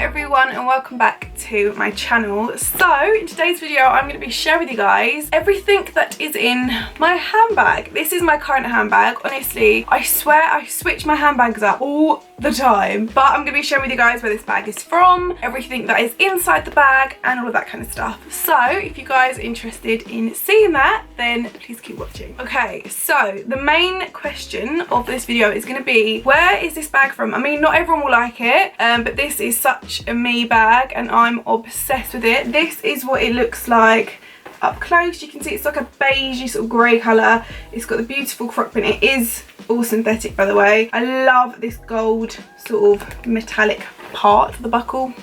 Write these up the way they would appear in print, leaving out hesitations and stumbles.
Everyone, and welcome back to my channel. So in today's video I'm going to be sharing with you guys everything that is in my handbag. This is my current handbag. Honestly, I swear I switch my handbags up all the time, but I'm going to be sharing with you guys where this bag is from, everything that is inside the bag and all of that kind of stuff. So if you guys are interested in seeing that, then please keep watching. Okay, so the main question of this video is going to be, where is this bag from? I mean, not everyone will like it, but this is such a me bag and I'm obsessed with it. This is what it looks like up close. You can see it's like a beigey sort of grey colour. It's got the beautiful croc print. It is all synthetic, by the way. I love this gold sort of metallic part of the buckle.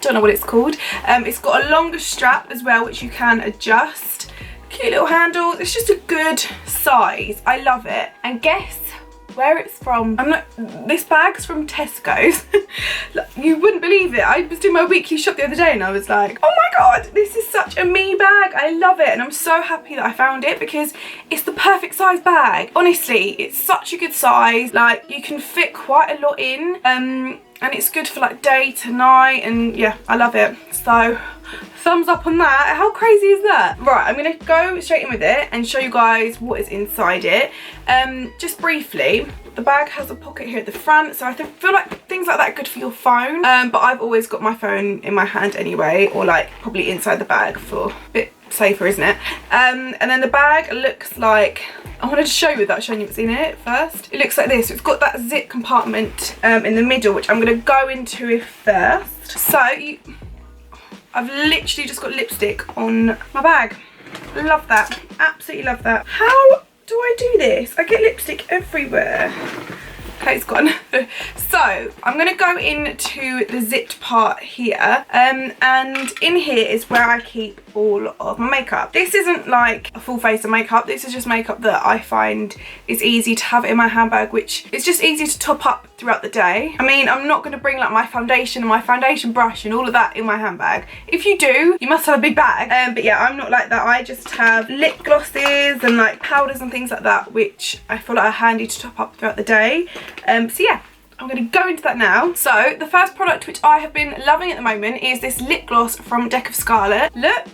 Don't know what it's called. It's got a longer strap as well, which you can adjust. Cute little handles. It's just a good size. I love it. And guess where it's from. This bag's from Tesco's. You wouldn't believe it. I was doing my weekly shop the other day and I was like, oh my god, this is such a me bag. I love it, and I'm so happy that I found it because it's the perfect size bag. Honestly, it's such a good size. Like, you can fit quite a lot in, and it's good for like day to night, and yeah, I love it. So thumbs up on that. How crazy is that? Right, I'm gonna go straight in with it and show you guys what is inside it. Just briefly, the bag has a pocket here at the front, so I feel like things like that are good for your phone, but I've always got my phone in my hand anyway, or like probably inside the bag for a bit safer, isn't it? And then the bag looks like, I wanted to show you without showing you what's in it first. It looks like this. It's got that zip compartment in the middle, which I'm going to go into first. So I've literally just got lipstick on my bag. Love that. Absolutely love that. How do I do this? I get lipstick everywhere. Okay, it's gone. So I'm going to go into the zipped part here, and in here is where I keep all of my makeup. This isn't like a full face of makeup. This is just makeup that I find is easy to have in my handbag, which is just easy to top up throughout the day. I mean, I'm not going to bring like my foundation and my foundation brush and all of that in my handbag. If you do, you must have a big bag. But yeah, I'm not like that. I just have lip glosses and like powders and things like that, which I feel like are handy to top up throughout the day. So yeah, I'm going to go into that now. So the first product which I have been loving at the moment is this lip gloss from Scarlet. Look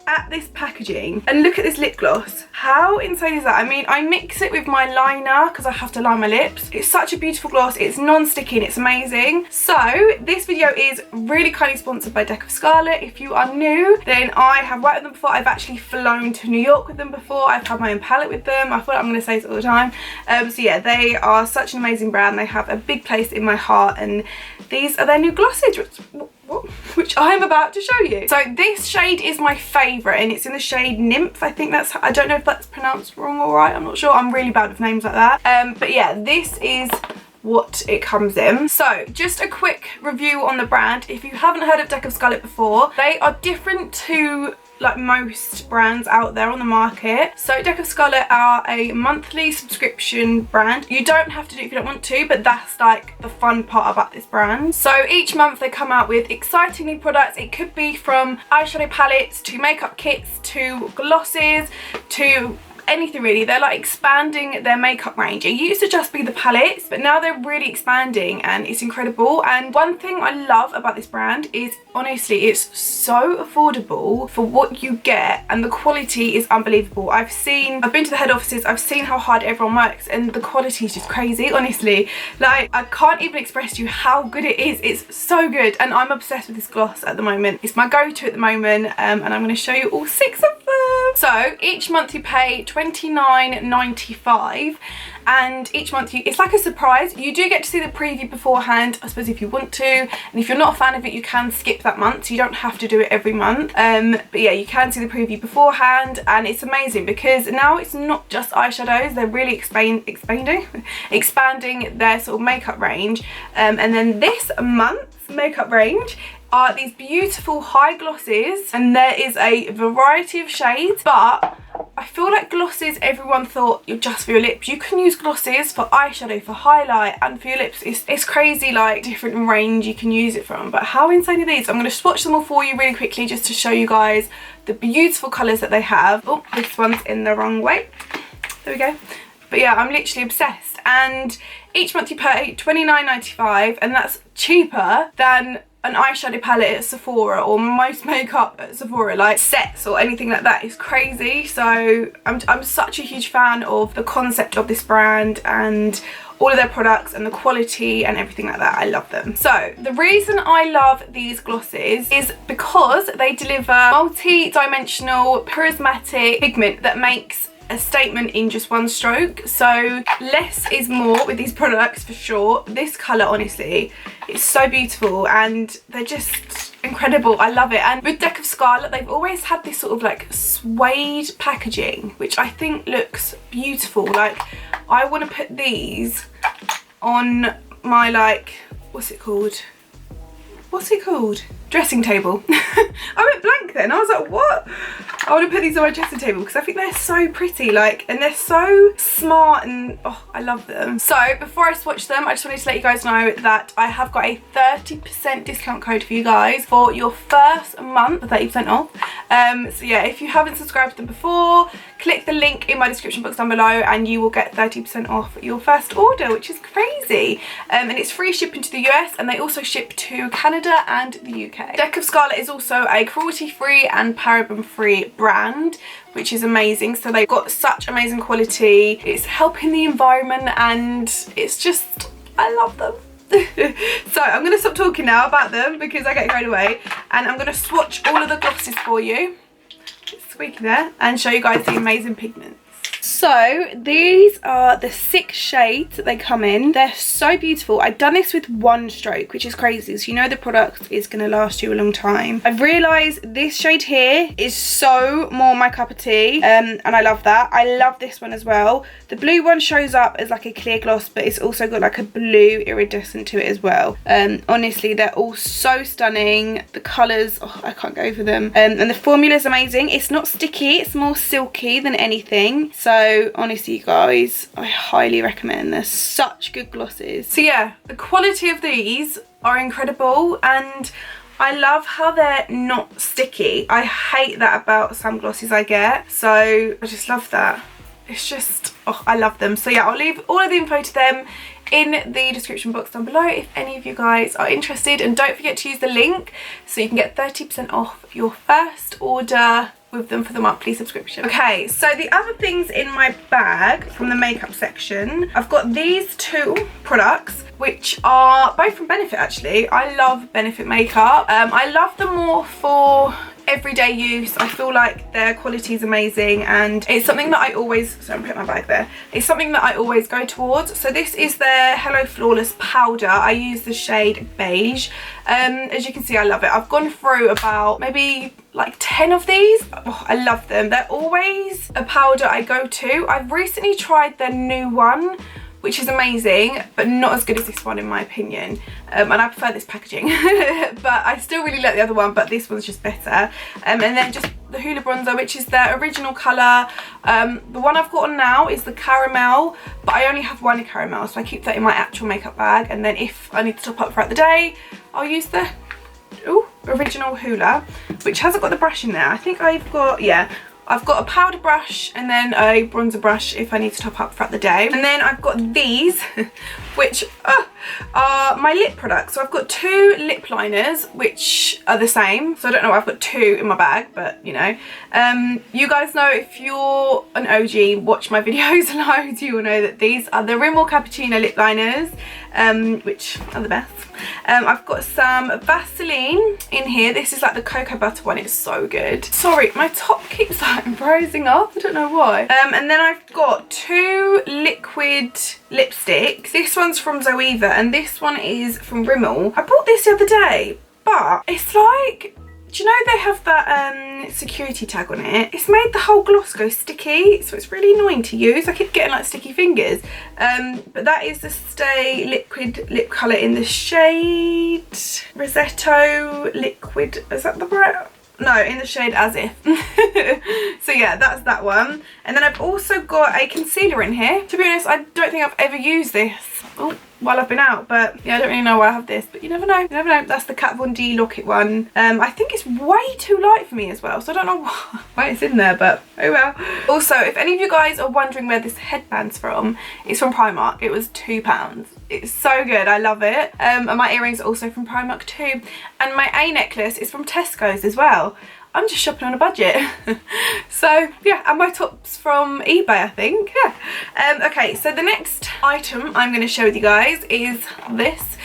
at this packaging and look at this lip gloss. How insane is that? I mean, I mix it with my liner because I have to line my lips. It's such a beautiful gloss. It's non-sticky and it's amazing. So this video is really kindly sponsored by Scarlet. If you are new, then I have worked with them before. I've actually flown to New York with them before. I've had my own palette with them. I feel like I'm going to say this all the time. So yeah, they are such an amazing brand. They have a big place in my heart, and these are their new glosses, which I'm about to show you. So this shade is my favourite, and it's in the shade Nymph. I think that's, I don't know if that's pronounced wrong or right, I'm not sure. I'm really bad with names like that. But yeah, this is what it comes in. So just a quick review on the brand. If you haven't heard of Scarlet before, they are different to like most brands out there on the market. So Scarlet are a monthly subscription brand. You don't have to do it if you don't want to, but that's like the fun part about this brand. So each month they come out with exciting new products. It could be from eyeshadow palettes to makeup kits to glosses to anything really. They're like expanding their makeup range. It used to just be the palettes, but now they're really expanding and it's incredible. And one thing I love about this brand is, honestly, it's so affordable for what you get, and the quality is unbelievable. I've been to the head offices, I've seen how hard everyone works, and the quality is just crazy, honestly. Like, I can't even express to you how good it is. It's so good, and I'm obsessed with this gloss at the moment. It's my go-to at the moment, and I'm going to show you all 6 of them. So each month you pay $29.95, and each month it's like a surprise. You do get to see the preview beforehand, I suppose, if you want to, and if you're not a fan of it, you can skip that month, so you don't have to do it every month. But yeah, you can see the preview beforehand, and it's amazing because now it's not just eyeshadows. They're really expanding their sort of makeup range, and then this month's makeup range are these beautiful high glosses, and there is a variety of shades, but I feel like glosses, everyone thought you're just for your lips. You can use glosses for eyeshadow, for highlight, and for your lips. It's crazy, like, different range you can use it from. But how insane are these? I'm going to swatch them all for you really quickly just to show you guys the beautiful colours that they have. Oh, this one's in the wrong way. There we go. But yeah, I'm literally obsessed, and each month you pay £29.95, and that's cheaper than an eyeshadow palette at Sephora or most makeup at Sephora, like sets or anything like that. Is crazy. So I'm such a huge fan of the concept of this brand and all of their products and the quality and everything like that. I love them. So the reason I love these glosses is because they deliver multi-dimensional prismatic pigment that makes a statement in just one stroke. So less is more with these products for sure. This colour, honestly, it's so beautiful and they're just incredible. I love it. And with Deck of Scarlet, they've always had this sort of like suede packaging, which I think looks beautiful. Like, I want to put these on my, like, what's it called? Dressing table. I went blank then. I was like, what? I want to put these on my dressing table because I think they're so pretty, like, and they're so smart, and oh, I love them. So before I swatch them, I just wanted to let you guys know that I have got a 30% discount code for you guys for your first month, 30% off. So yeah, if you haven't subscribed to them before, click the link in my description box down below and you will get 30% off your first order, which is crazy. And it's free shipping to the US, and they also ship to Canada and the UK. Deck of Scarlet is also a cruelty-free and paraben-free brand, which is amazing. So they've got such amazing quality. It's helping the environment, and it's just, I love them. So I'm going to stop talking now about them because I get carried away, and I'm going to swatch all of the glosses for you. It's squeaky there, and show you guys the amazing pigments. So these are the 6 shades that they come in. They're so beautiful. I've done this with one stroke, which is crazy. So you know the product is going to last you a long time. I've realised this shade here is so more my cup of tea, and I love that. I love this one as well. The blue one shows up as like a clear gloss, but it's also got like a blue iridescent to it as well. Honestly, they're all so stunning. The colours, oh, I can't go over them. And the formula is amazing. It's not sticky, it's more silky than anything. So honestly, you guys, I highly recommend. They're such good glosses. So yeah, the quality of these are incredible, and I love how they're not sticky. I hate that about some glosses I get, so I just love that. It's just, oh, I love them. So yeah, I'll leave all of the info to them in the description box down below if any of you guys are interested, and don't forget to use the link so you can get 30% off your first order with them for the monthly subscription. Okay, so the other things in my bag from the makeup section, I've got these 2 products which are both from Benefit. Actually, I love Benefit makeup. I love them more for everyday use. I feel like their quality is amazing, and it's something that I always, so I'm putting my bag there, it's something that I always go towards. So this is their Hello Flawless powder. I use the shade beige. As you can see, I love it. I've gone through about maybe like 10 of these. Oh, I love them. They're always a powder I go to. I've recently tried their new one, which is amazing, but not as good as this one in my opinion. And I prefer this packaging, but I still really like the other one, but this one's just better. And then just the Hoola bronzer, which is their original colour. The one I've got on now is the caramel, but I only have one caramel, so I keep that in my actual makeup bag. And then if I need to top up throughout the day, I'll use the original Hoola, which hasn't got the brush in there. I think I've got, yeah, I've got a powder brush and then a bronzer brush if I need to top up throughout the day. And then I've got these, which are my lip products. So I've got 2 lip liners, which are the same. So I don't know why I've got 2 in my bag, but you know. You guys know, if you're an OG, watch my videos loads, you will know that these are the Rimmel Cappuccino lip liners, which are the best. I've got some Vaseline in here. This is like the cocoa butter one. It's so good. Sorry, my top keeps like rising up. I don't know why. And then I've got 2 liquid lipsticks. This one's from Zoeva and this one is from Rimmel. I bought this the other day, but it's like, do you know they have that security tag on it? It's made the whole gloss go sticky, so it's really annoying to use. I keep getting like sticky fingers. But that is the Stay Liquid lip colour in the shade Rosetto Liquid. Is that the right? No, in the shade As If. So yeah, that's that one. And then I've also got a concealer in here. To be honest, I don't think I've ever used this. while I've been out, but yeah, I don't really know why I have this, but you never know, you never know. That's the Kat Von D Locket one. I think it's way too light for me as well, so I don't know why it's in there, but oh well. Also, if any of you guys are wondering where this headband's from, it's from Primark. It was £2. It's so good, I love it. And my earrings are also from Primark too, and my A necklace is from Tesco's as well. I'm just shopping on a budget. So yeah, and my top's from eBay, I think. Yeah. Okay, so the next item I'm going to share with you guys is this.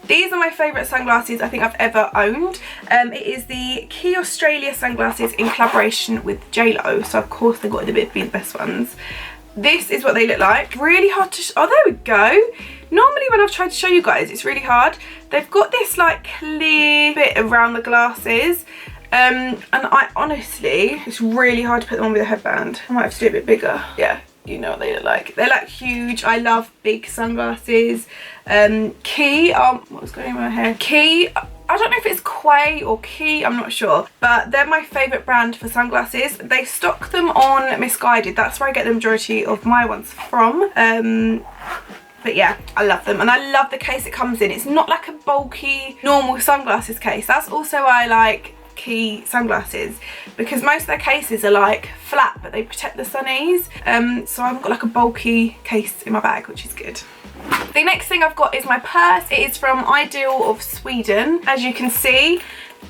These are my favourite sunglasses I think I've ever owned. It is the Key Australia sunglasses in collaboration with JLo. So of course they've got to be the best ones. This is what they look like. Really hard to oh, there we go. Normally when I've tried to show you guys, it's really hard. They've got this like clear bit around the glasses. And I honestly, it's really hard to put them on with a headband. I might have to do it a bit bigger. Yeah, you know what they look like. They're like huge. I love big sunglasses. Key, what was going on with my hair? Key, I don't know if it's Quay or Key, I'm not sure, but they're my favourite brand for sunglasses. They stock them on Misguided. That's where I get the majority of my ones from. But yeah, I love them, and I love the case it comes in. It's not like a bulky normal sunglasses case. That's also why I like Key sunglasses, because most of their cases are like flat, but they protect the sunnies. So I've got like a bulky case in my bag, which is good. The next thing I've got is my purse. It is from Ideal of Sweden. As you can see,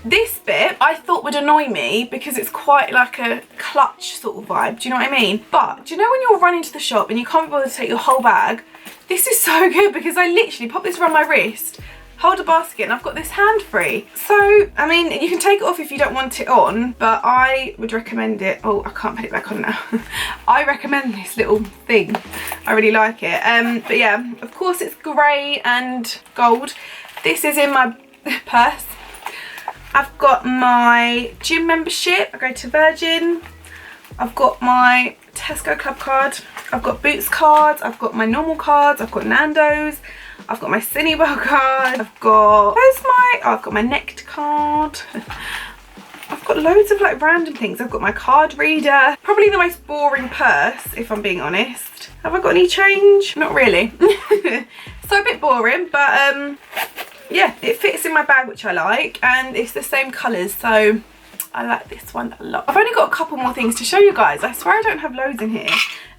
this bit I thought would annoy me because it's quite like a clutch sort of vibe. Do you know what I mean? But do you know when you're running to the shop and you can't be bothered to take your whole bag? This is so good because I literally pop this around my wrist, hold a basket, and I've got this hand free. So I mean, you can take it off if you don't want it on, but I would recommend it. Oh, I can't put it back on now. I recommend this little thing. I really like it. But yeah, of course it's grey and gold. This is in my purse. I've got my gym membership. I go to Virgin. I've got my Tesco Club card. I've got Boots cards. I've got my normal cards. I've got Nando's. I've got my Cinnabon card. I've got, I've got my Necked card. I've got loads of like random things. I've got my card reader. Probably the most boring purse, if I'm being honest. Have I got any change? Not really. So a bit boring, but yeah, it fits in my bag, which I like, and it's the same colours, so I like this one a lot. I've only got a couple more things to show you guys. I swear I don't have loads in here.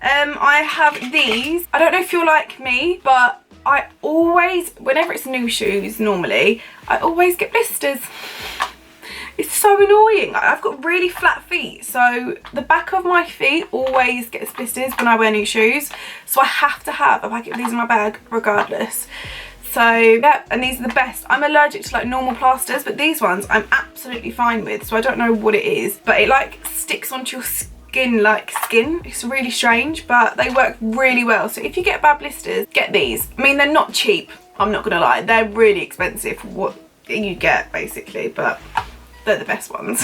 I have these. I don't know if you're like me, but I always, whenever it's new shoes normally, I always get blisters. It's so annoying. I've got really flat feet, so the back of my feet always gets blisters when I wear new shoes. So I have to have a packet of these in my bag regardless. So yeah, and these are the best. I'm allergic to like normal plasters, but these ones I'm absolutely fine with. So I don't know what it is, but it like sticks onto your skin like skin. It's really strange, but they work really well. So if you get bad blisters, get these. I mean, they're not cheap, I'm not gonna lie. They're really expensive for what you get basically, but they're the best ones.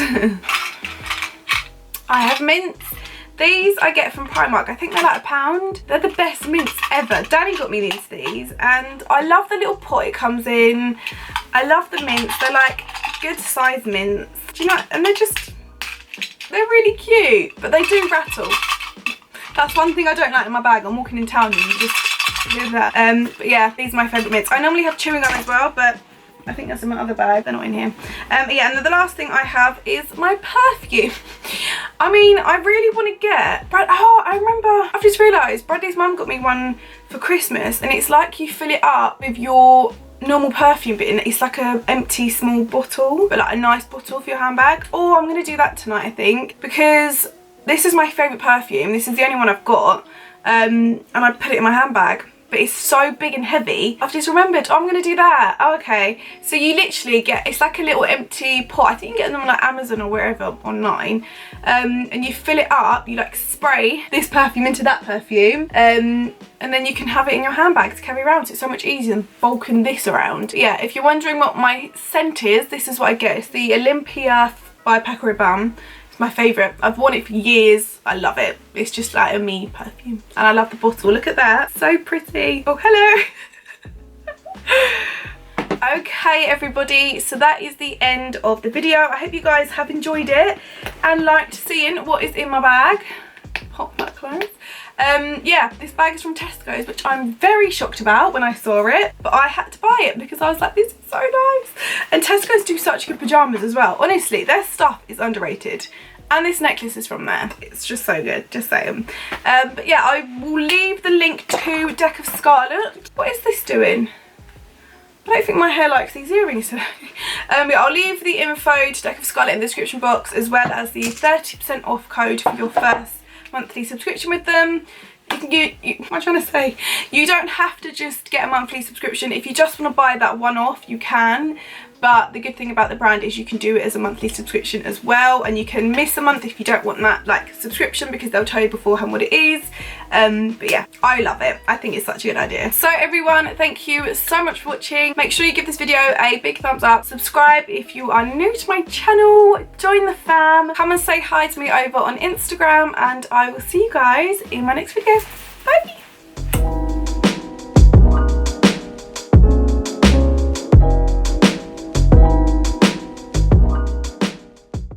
I have mints. These I get from Primark. I think they're like £1. They're the best mints ever. Danny got me these, and I love the little pot it comes in. I love the mints. They're like good size mints. Do you know? And they're really cute, but they do rattle. That's one thing I don't like in my bag. I'm walking in town and you just do that. But yeah, these are my favourite mints. I normally have chewing gum as well, but I think that's in my other bag. They're not in here. Yeah, and the last thing I have is my perfume. I mean, I really want to get oh, I remember, I've just realised Bradley's mum got me one for Christmas, and it's like you fill it up with your normal perfume bit, and it's like a empty small bottle, but like a nice bottle for your handbag. Oh, I'm gonna do that tonight, I think, because this is my favourite perfume. This is the only one I've got, and I put it in my handbag. But it's so big and heavy. I've just remembered, oh, I'm gonna do that. Oh, okay. So you literally get, it's like a little empty pot. I think you get them on like Amazon or wherever online. And you fill it up, you like spray this perfume into that perfume. And then you can have it in your handbag to carry around. So it's so much easier than bulking this around. Yeah, if you're wondering what my scent is, this is what I get. It's the Olympia by Paco Rabanne. My favourite. I've worn it for years. I love it. It's just like a me perfume, and I love the bottle. Look at that, so pretty. Oh, hello. Okay everybody, so that is the end of the video. I hope you guys have enjoyed it and liked seeing what is in my bag. Pop that close. Yeah, this bag is from Tesco's, which I'm very shocked about when I saw it, but I had to buy it because I was like, this is so nice. And Tesco's do such good pyjamas as well. Honestly, their stuff is underrated. And this necklace is from there. It's just so good, just saying. But yeah, I will leave the link to Deck of Scarlet. What is this doing? I don't think my hair likes these earrings today. Yeah, I'll leave the info to Deck of Scarlet in the description box, as well as the 30% off code for your first monthly subscription with them. What am I trying to say? You don't have to just get a monthly subscription. If you just want to buy that one off, you can. But the good thing about the brand is you can do it as a monthly subscription as well, and you can miss a month if you don't want that like subscription, because they'll tell you beforehand what it is. But yeah, I love it. I think it's such a good idea. So everyone, thank you so much for watching. Make sure you give this video a big thumbs up. Subscribe if you are new to my channel. Join the fam. Come and say hi to me over on Instagram, and I will see you guys in my next video. Bye.